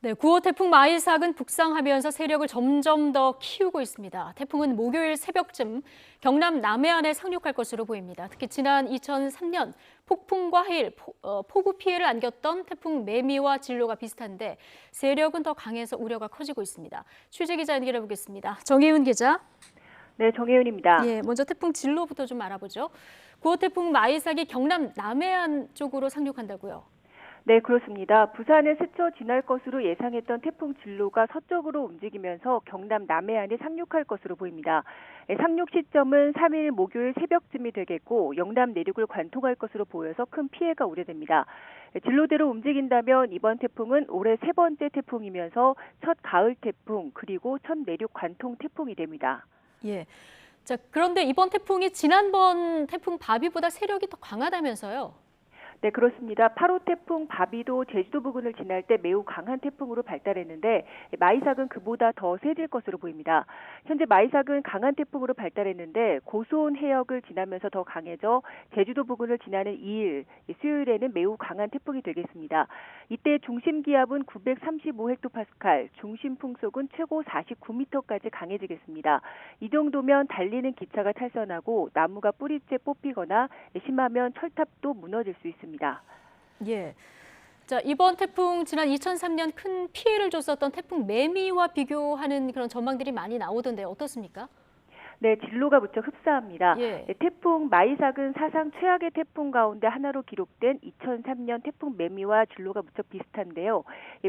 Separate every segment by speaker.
Speaker 1: 네, 9호 태풍 마이삭은 북상하면서 세력을 점점 더 키우고 있습니다. 태풍은 목요일 새벽쯤 경남 남해안에 상륙할 것으로 보입니다. 특히 지난 2003년 폭풍과 하일, 폭우 피해를 안겼던 태풍 매미와 진로가 비슷한데 세력은 더 강해서 우려가 커지고 있습니다. 취재 기자 연결해 보겠습니다. 정혜은 기자.
Speaker 2: 네, 정혜윤입니다.
Speaker 1: 예, 먼저 태풍 진로부터 좀 알아보죠. 9호 태풍 마이삭이 경남 남해안 쪽으로 상륙한다고요?
Speaker 2: 네, 그렇습니다. 부산을 스쳐 지날 것으로 예상했던 태풍 진로가 서쪽으로 움직이면서 경남 남해안에 상륙할 것으로 보입니다. 상륙 시점은 3일 목요일 새벽쯤이 되겠고 영남 내륙을 관통할 것으로 보여서 큰 피해가 우려됩니다. 진로대로 움직인다면 이번 태풍은 올해 세 번째 태풍이면서 첫 가을 태풍 그리고 첫 내륙 관통 태풍이 됩니다.
Speaker 1: 예. 자, 그런데 이번 태풍이 지난번 태풍 바비보다 세력이 더 강하다면서요?
Speaker 2: 네, 그렇습니다. 8호 태풍 바비도 제주도 부근을 지날 때 매우 강한 태풍으로 발달했는데 마이삭은 그보다 더 세질 것으로 보입니다. 현재 마이삭은 강한 태풍으로 발달했는데 고수온 해역을 지나면서 더 강해져 제주도 부근을 지나는 2일, 수요일에는 매우 강한 태풍이 되겠습니다. 이때 중심 기압은 935헥토파스칼, 중심 풍속은 최고 49m까지 강해지겠습니다. 이 정도면 달리는 기차가 탈선하고 나무가 뿌리째 뽑히거나 심하면 철탑도 무너질 수 있습니다.
Speaker 1: 예. 자, 이번 태풍 지난 2003년 큰 피해를 줬었던 태풍 매미와 비교하는 그런 전망들이 많이 나오던데 어떻습니까?
Speaker 2: 네, 진로가 무척 흡사합니다.
Speaker 1: 예.
Speaker 2: 네, 태풍 마이삭은 사상 최악의 태풍 가운데 하나로 기록된 2003년 태풍 매미와 진로가 무척 비슷한데요.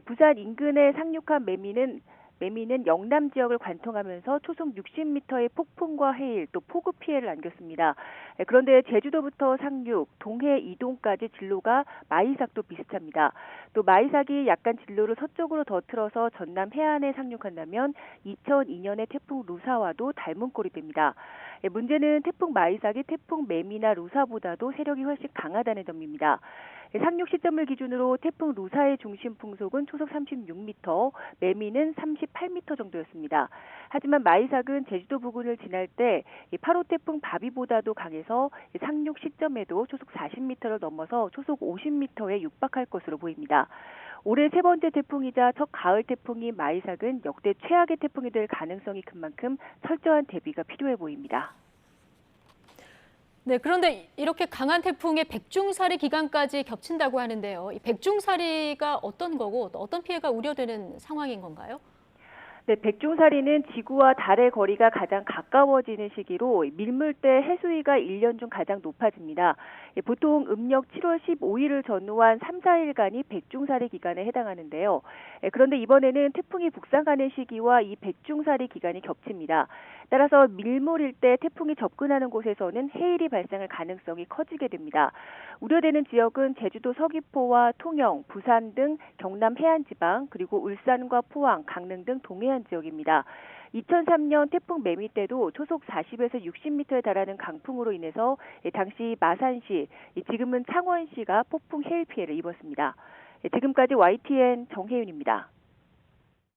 Speaker 2: 부산 인근에 상륙한 매미는 영남 지역을 관통하면서 초속 60m의 폭풍과 해일 또 폭우 피해를 안겼습니다. 그런데 제주도부터 상륙, 동해 이동까지 진로가 마이삭도 비슷합니다. 또 마이삭이 약간 진로를 서쪽으로 더 틀어서 전남 해안에 상륙한다면 2002년의 태풍 루사와도 닮은 꼴이 됩니다. 문제는 태풍 마이삭이 태풍 매미나 루사보다도 세력이 훨씬 강하다는 점입니다. 상륙 시점을 기준으로 태풍 루사의 중심 풍속은 초속 36m, 매미는 38m 정도였습니다. 하지만 마이삭은 제주도 부근을 지날 때 8호 태풍 바비보다도 강해서 상륙 시점에도 초속 40m를 넘어서 초속 50m에 육박할 것으로 보입니다. 올해 세 번째 태풍이자 첫 가을 태풍인 마이삭은 역대 최악의 태풍이 될 가능성이 큰 만큼 철저한 대비가 필요해 보입니다.
Speaker 1: 네, 그런데 이렇게 강한 태풍의 백중사리 기간까지 겹친다고 하는데요. 이 백중사리가 어떤 거고 또 어떤 피해가 우려되는 상황인 건가요?
Speaker 2: 네, 백중사리는 지구와 달의 거리가 가장 가까워지는 시기로 밀물대 해수위가 1년 중 가장 높아집니다. 보통 음력 7월 15일을 전후한 3, 4일간이 백중사리 기간에 해당하는데요. 그런데 이번에는 태풍이 북상하는 시기와 이 백중사리 기간이 겹칩니다. 따라서 밀물일 때 태풍이 접근하는 곳에서는 해일이 발생할 가능성이 커지게 됩니다. 우려되는 지역은 제주도 서귀포와 통영, 부산 등 경남 해안지방, 그리고 울산과 포항, 강릉 등 동해안 지역입니다. 2003년 태풍 매미 때도 초속 40에서 60m에 달하는 강풍으로 인해서 당시 마산시, 지금은 창원시가 폭풍 해일 피해를 입었습니다. 지금까지 YTN 정혜윤입니다.